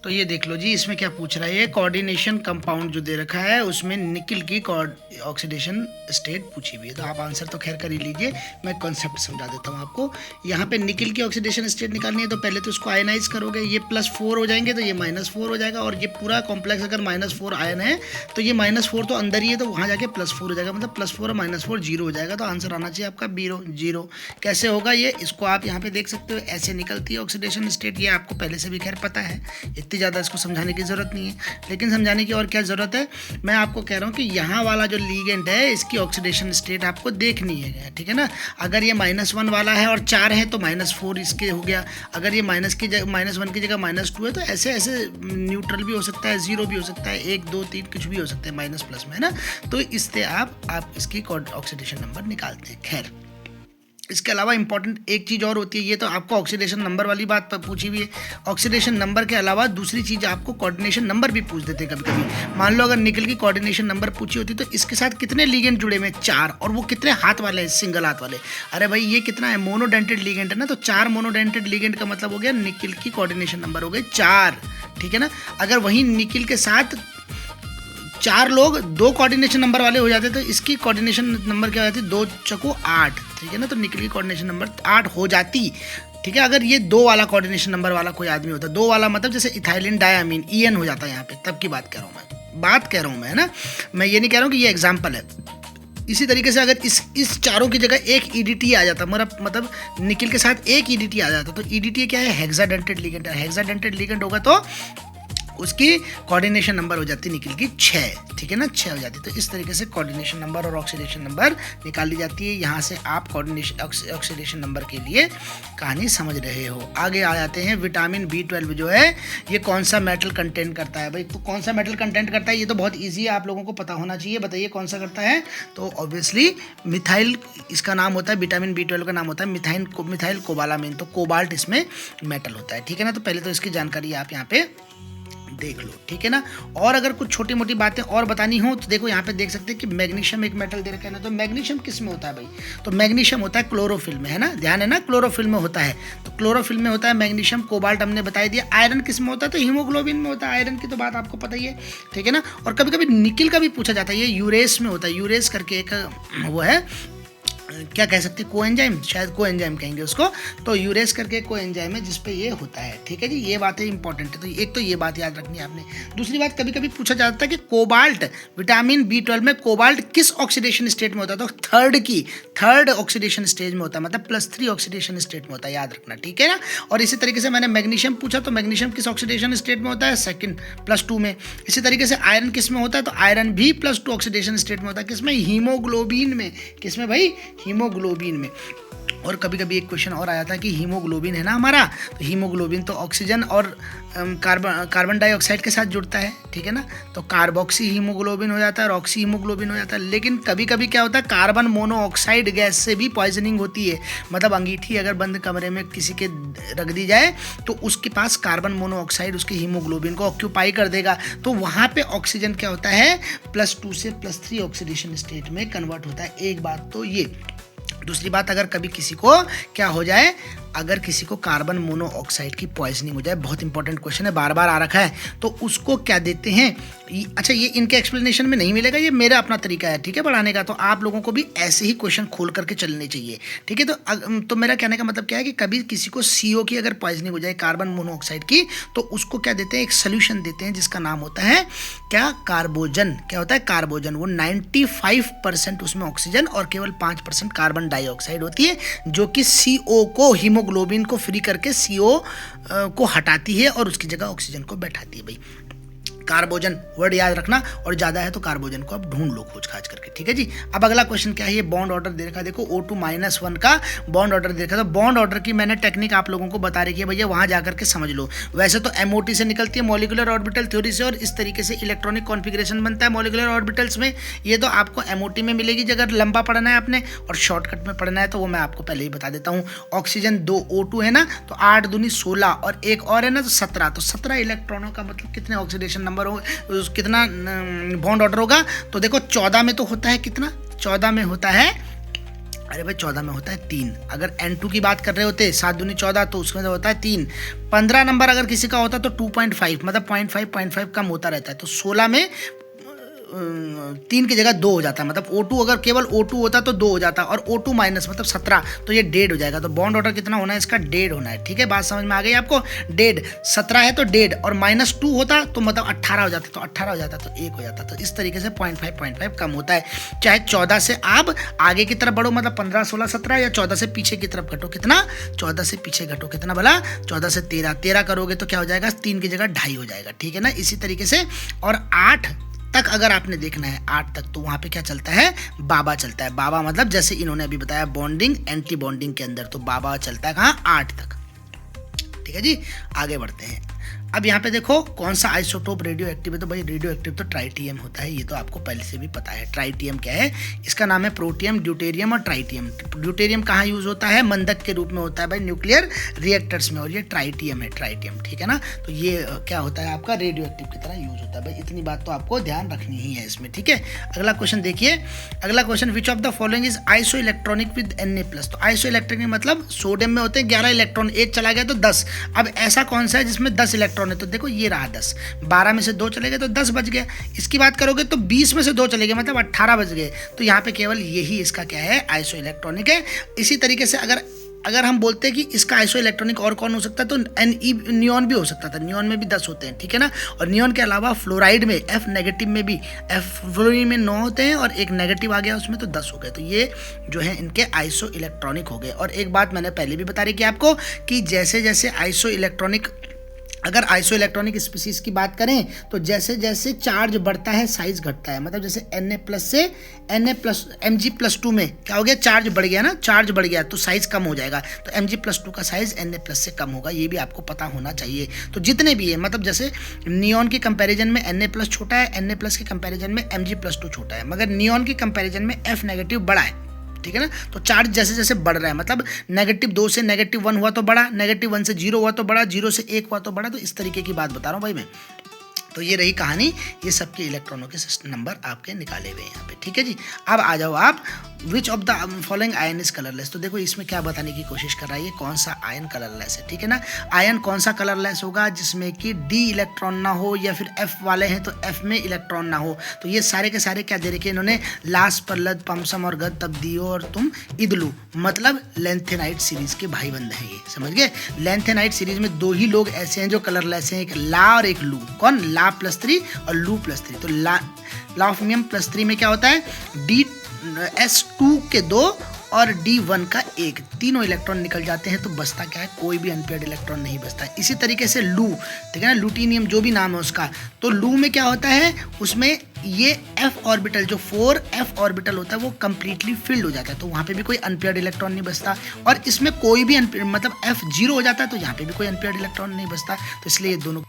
तो ये देख लो जी, इसमें क्या पूछ रहा है, ये कोऑर्डिनेशन कंपाउंड जो दे रखा है उसमें निकिल की ऑक्सीडेशन स्टेट पूछी हुई है। तो आप आंसर तो खैर कर ही लीजिए, मैं कॉन्सेप्ट समझा देता हूँ आपको। यहाँ पे निकिल की ऑक्सीडेशन स्टेट निकालनी है तो पहले तो इसको आयनाइज करोगे, ये +4 हो जाएंगे तो ये -4 हो जाएगा, और ये पूरा कॉम्प्लेक्स अगर -4 आयन है तो ये -4 तो अंदर ही है, तो वहाँ जाके +4 हो जाएगा, मतलब +4 और -4 0 हो जाएगा। तो आंसर आना चाहिए आपका 0। कैसे होगा ये, इसको आप यहाँ पे देख सकते हो, ऐसे निकलती है ऑक्सीडेशन स्टेट। ये आपको पहले से भी खैर पता है, इतनी ज़्यादा इसको समझाने की ज़रूरत नहीं है, लेकिन समझाने की और क्या ज़रूरत है, मैं आपको कह रहा हूँ कि यहाँ वाला जो लीगेंड है इसकी ऑक्सीडेशन स्टेट आपको देखनी है, ठीक है ना। अगर ये -1 वाला है और 4 है तो -4 इसके हो गया, अगर ये -1 की जगह -2 है तो ऐसे ऐसे न्यूट्रल भी हो सकता है, 0 भी हो सकता है, 1 2 3 कुछ भी हो सकता है माइनस प्लस में, है ना। तो इससे आप इसकी ऑक्सीडेशन नंबर निकालते हैं। खैर इसके अलावा इंपॉर्टेंट एक चीज़ और होती है, ये तो आपको ऑक्सीडेशन नंबर वाली बात पूछी हुई है। ऑक्सीडेशन नंबर के अलावा दूसरी चीज़ आपको कोऑर्डिनेशन नंबर भी पूछ देते हैं कभी कभी। मान लो अगर निकल की कोऑर्डिनेशन नंबर पूछी होती तो इसके साथ कितने लीगेंड जुड़े हुए हैं, 4, और वो कितने हाथ वाले हैं, सिंगल हाथ वाले। अरे भाई ये कितना है, मोनोडेंटेड लीगेंड है ना, तो 4 मोनोडेंटेड लीगेंड का मतलब हो गया निकल की कोऑर्डिनेशन नंबर हो गए 4, ठीक है ना। अगर वही निकल के साथ 4 लोग 2 कोऑर्डिनेशन नंबर वाले हो जाते तो इसकी कोऑर्डिनेशन नंबर क्या हो जाती, 2 चको 8, ठीक है ना। तो निकल की कोऑर्डिनेशन नंबर 8 हो जाती, ठीक है। अगर ये 2 वाला कोऑर्डिनेशन नंबर वाला कोई आदमी होता, 2 वाला मतलब जैसे इथाइलिन डायमीन EN हो जाता है यहाँ पे, तब की बात कर रहा हूँ मैं, है ना। मैं ये नहीं कह रहा हूँ कि ये एग्जाम्पल है। इसी तरीके से अगर इस चारों की जगह एक EDT आ जाता, मतलब निकल के साथ एक EDT आ जाता, तो EDT क्या है, हेक्साडेंटेड लिगेंड है। हेक्साडेंटेड लिगेंड होगा तो उसकी कोऑर्डिनेशन नंबर हो जाती निकल की 6, ठीक है ना, 6 हो जाती। तो इस तरीके से कोऑर्डिनेशन नंबर और ऑक्सीडेशन नंबर निकाल ली जाती है। यहाँ से आप कोऑर्डिनेशन ऑक्सीडेशन नंबर के लिए कहानी समझ रहे हो। आगे आ जाते हैं, विटामिन B12 जो है ये कौन सा मेटल कंटेंट करता है भाई। तो कौन सा मेटल कंटेंट करता है, ये तो बहुत ईजी है, आप लोगों को पता होना चाहिए। बताइए कौन सा करता है। तो ऑब्वियसली मिथाइल इसका नाम होता है, विटामिन B12 का नाम होता है मिथाइल कोबालामिन। तो कोबाल्ट इसमें मेटल होता है, ठीक है ना। तो पहले तो इसकी जानकारी आप यहाँ पे देख लो, ठीक है ना। और अगर कुछ छोटी मोटी बातें और बतानी हो तो देखो यहाँ पे देख सकते हैं कि मैग्नीशियम एक मेटल दे रखा है ना। तो मैग्नीशियम किस में होता है भाई, तो मैग्नीशियम होता है क्लोरोफिल में, है ना, ध्यान है ना, क्लोरोफिल में होता है। तो क्लोरोफिल में होता है मैग्नीशियम। कोबाल्ट हमने बता दिया। आयरन किस में होता है, तो हीमोग्लोबिन में होता है। आयरन की तो बात आपको पता ही है, ठीक है ना। और कभी कभी निकिल का भी पूछा जाता है, ये यूरेस में होता है। यूरेस करके एक वो है, क्या कह सकते हैं, कोएंजाइम, शायद कोएंजाइम कहेंगे उसको। तो यूरेस करके कोएंजाइम है जिसपे ये होता है, ठीक है जी। ये बातें इंपॉर्टेंट है, तो एक तो ये बात याद रखनी है आपने। दूसरी बात, कभी कभी पूछा जाता है कि कोबाल्ट, विटामिन B12 में कोबाल्ट किस ऑक्सीडेशन स्टेट में होता है, तो थर्ड ऑक्सीडेशन स्टेज में होता है, मतलब +3 ऑक्सीडेशन स्टेट में होता है, याद रखना, ठीक है ना। और इसी तरीके से मैंने मैग्नीशियम पूछा, तो मैग्नीशियम किस ऑक्सीडेशन स्टेट में होता है, सेकंड +2 में। इसी तरीके से आयरन किस में होता है, तो आयरन भी +2 ऑक्सीडेशन स्टेट में होता है, किसमें, हीमोग्लोबिन में। किसमें भाई, हीमोग्लोबिन में। और कभी कभी एक क्वेश्चन और आया था कि हीमोग्लोबिन है ना हमारा, तो हीमोग्लोबिन तो ऑक्सीजन और कार्बन डाइऑक्साइड के साथ जुड़ता है, ठीक है ना। तो कार्बोक्सी हीमोग्लोबिन हो जाता है और ऑक्सी हीमोग्लोबिन हो जाता है। लेकिन कभी कभी क्या होता है, कार्बन मोनोऑक्साइड गैस से भी पॉइजनिंग होती है। मतलब अंगीठी अगर बंद कमरे में किसी के रख दी जाए तो उसके पास कार्बन मोनोऑक्साइड उसके हीमोग्लोबिन को ऑक्यूपाई कर देगा, तो वहाँ पे ऑक्सीजन क्या होता है, +2 से +3 ऑक्सीडेशन स्टेट में कन्वर्ट होता है। एक बात तो ये। दूसरी बात, अगर कभी किसी को क्या हो जाए, अगर किसी को कार्बन मोनोऑक्साइड की पॉइजनिंग हो जाए, बहुत इंपॉर्टेंट क्वेश्चन है, बार बार आ रखा है, तो उसको क्या देते हैं। अच्छा, ये इनके एक्सप्लेनेशन में नहीं मिलेगा, ये मेरा अपना तरीका है, ठीक है, पढ़ाने का। तो आप लोगों को भी ऐसे ही क्वेश्चन खोल करके चलने चाहिए, ठीक है। तो मेरा कहने का मतलब क्या है कि कभी किसी को CO की अगर पॉइजनिंग हो जाए, कार्बन मोनोऑक्साइड की, तो उसको क्या देते हैं, एक सोल्यूशन देते हैं जिसका नाम होता है क्या, कार्बोजन। क्या होता है, कार्बोजन। वो 95% उसमें ऑक्सीजन और केवल 5% कार्बन डाइऑक्साइड होती है, जो कि CO को, हीमोग्लोबिन को फ्री करके CO को हटाती है और उसकी जगह ऑक्सीजन को बैठाती है भाई। कार्बोजन वर्ड याद रखना, और ज़्यादा है तो कार्बोजन को आप ढूंढ लो खोज खाज करके, ठीक है जी। अब अगला क्वेश्चन क्या है, ये बॉन्ड ऑर्डर दे रखा है, देखो O2-1 का बॉन्ड ऑर्डर दे रखा है। तो बॉन्ड ऑर्डर की मैंने टेक्निक आप लोगों को बता रखी है भैया, वहाँ जाकर के समझ लो। वैसे तो MOT से निकलती है, मॉलिक्यूलर ऑर्बिटल थ्योरी से, और इस तरीके से इलेक्ट्रॉनिक कॉन्फिगरेशन बनता है मॉलिक्यूलर ऑर्बिटल्स में। ये तो आपको MOT में मिलेगी, अगर लंबा पढ़ना है आपने और शॉर्टकट में पढ़ना है तो वो मैं आपको पहले ही बता देता हूँ। ऑक्सीजन 2 O2 है ना, तो 8 दूनी 16, और एक और है ना तो 17। तो 17 इलेक्ट्रॉनों का मतलब कितने ऑक्सीडेशन नंबर हो, कितना बॉन्ड ऑर्डर होगा। तो देखो 14 में तो होता है कितना, 14 में होता है अरे भाई 14 में होता है 3। अगर N2 की बात कर रहे होते 7 दूनी 14 तो उसमें तो होता है 3। 15 नंबर अगर किसी का होता तो 2.5 मतलब 0.5 कम होता रहता है। तो 16 में 3 की जगह 2 हो जाता है, मतलब O2 अगर केवल O2 होता तो 2 हो जाता और O2 माइनस मतलब 17 तो ये डेड हो जाएगा। तो बॉन्ड ऑर्डर कितना होना है इसका, डेड होना है। ठीक है, बात समझ में आ गई आपको। डेड 17 है तो डेड, और -2 होता तो मतलब 18 हो जाता, तो 18 हो जाता तो 1 हो जाता। तो इस तरीके से 0.5 कम होता है। चाहे 14 से आप आगे की तरफ बढ़ो मतलब 15 16 17, या 14 से पीछे की तरफ घटो, कितना 14 से पीछे घटो कितना भला 14 से 13 करोगे तो क्या हो जाएगा, 3 की जगह 2.5 हो जाएगा। ठीक है ना, इसी तरीके से। और 8 तक अगर आपने देखना है 8 तक तो वहां पे क्या चलता है, बाबा चलता है। बाबा मतलब जैसे इन्होंने अभी बताया बॉन्डिंग एंटी बॉन्डिंग के अंदर, तो बाबा चलता है कहाँ, 8 तक। ठीक है जी, आगे बढ़ते हैं। अब यहाँ पे देखो कौन सा आइसोटोप रेडियो एक्टिव है, तो भाई रेडियो एक्टिव तो ट्राइटियम होता है, ये तो आपको पहले से भी पता है। ट्राइटियम क्या है, इसका नाम है प्रोटियम, ड्यूटेरियम और ट्राइटियम। ड्यूटेरियम कहाँ यूज होता है, मंदक के रूप में होता है भाई न्यूक्लियर रिएक्टर्स में, और ये ट्राइटियम है, ट्राइटियम। ठीक है ना, तो ये क्या होता है आपका रेडियो एक्टिव की तरह यूज होता है भाई। इतनी बात तो आपको ध्यान रखनी ही है इसमें। ठीक है, अगला क्वेश्चन देखिए। अगला question, which of the following is iso electronic with Na+। तो आइसो इलेक्ट्रॉनिक मतलब सोडियम में होते हैं 11 इलेक्ट्रॉन, एक चला गया तो 10। अब ऐसा कौन सा है जिसमें 10 इलेक्ट्रॉन है, तो देखो ये रहा 10। 12 में से 2 चले गए तो 10 बच गए। इसकी बात करोगे तो 20 में से 2 चले गए मतलब 18 बच गए। तो यहाँ पे केवल यही इसका क्या है, आइसो इलेक्ट्रॉनिक है। इसी तरीके से अगर हम बोलते हैं कि इसका आइसो इलेक्ट्रॉनिक और कौन हो सकता है, तो नियॉन भी हो सकता था। नियॉन में भी 10 होते हैं। ठीक है ना, और नियॉन के अलावा फ्लोराइड में F नेगेटिव में भी, फ्लोरीन में 9 होते हैं और एक नेगेटिव आ गया उसमें तो 10 हो गए। तो ये जो है इनके आइसो इलेक्ट्रॉनिक हो गए। और एक बात मैंने पहले भी बता रही कि आपको कि जैसे जैसे आइसो इलेक्ट्रॉनिक, अगर आइसो इलेक्ट्रॉनिक स्पीसीज की बात करें तो जैसे जैसे चार्ज बढ़ता है साइज घटता है। मतलब जैसे Na+ से Mg+2 में क्या हो गया, चार्ज बढ़ गया ना, चार्ज बढ़ गया तो साइज कम हो जाएगा। तो Mg+2 का साइज Na+ से कम होगा, ये भी आपको पता होना चाहिए। तो जितने भी है मतलब जैसे नियॉन के कंपैरिजन में Na+ छोटा है, Na+ के कंपैरिजन में Mg+2 छोटा है, मगर नियॉन के कंपैरिजन में F नेगेटिव बड़ा है। ठीक है ना, तो चार्ज जैसे जैसे बढ़ रहा है, मतलब -2 से -1 हुआ तो बड़ा, -1 से 0 हुआ तो बड़ा, 0 से 1 हुआ तो बड़ा। तो इस तरीके की बात बता रहा हूँ भाई मैं। तो ये रही कहानी, ये सबके इलेक्ट्रॉनों के नंबर आपके निकाले हुए हैं यहाँ पे। ठीक है जी, अब आ जाओ आप, which of the following ion is colourless. तो देखो इसमें क्या बताने की कोशिश कर रहा है, ये कौन सा आयन कलरलेस है। ठीक है ना, आयन कौन सा कलरलेस होगा, जिसमें कि D इलेक्ट्रॉन ना हो, या फिर F वाले हैं तो F में इलेक्ट्रॉन ना हो। तो ये सारे के सारे क्या दे रखे इन्होंने, लास, प्रहलाद, पमसम और गद, तब दियो और तुम इदलू, मतलब लेंथेनाइट सीरीज के भाई बंद हैं ये, समझ गए। लेंथेनाइट सीरीज में 2 ही लोग ऐसे हैं जो कलरलेस हैं, एक ला और एक लू। कौन, ला +3 और लू +3। तो ला ऑफमियम +3 में क्या होता है, DS2 के 2 और D1 का 1, तीनों इलेक्ट्रॉन निकल जाते हैं। तो बचता क्या है, कोई भी अनपेयर्ड इलेक्ट्रॉन नहीं बचता है। इसी तरीके से लू, ठीक है ना, लूटिनियम जो भी नाम है उसका, तो लू में क्या होता है, उसमें ये F ऑर्बिटल जो 4F ऑर्बिटल होता है वो कंप्लीटली फिल्ड हो जाता है। तो वहाँ पे भी कोई अनपेयर्ड इलेक्ट्रॉन नहीं बचता। और इसमें कोई भी मतलब F 0 हो जाता है तो यहाँ पे भी कोई अनपेयर्ड इलेक्ट्रॉन नहीं बचता। तो इसलिए ये दोनों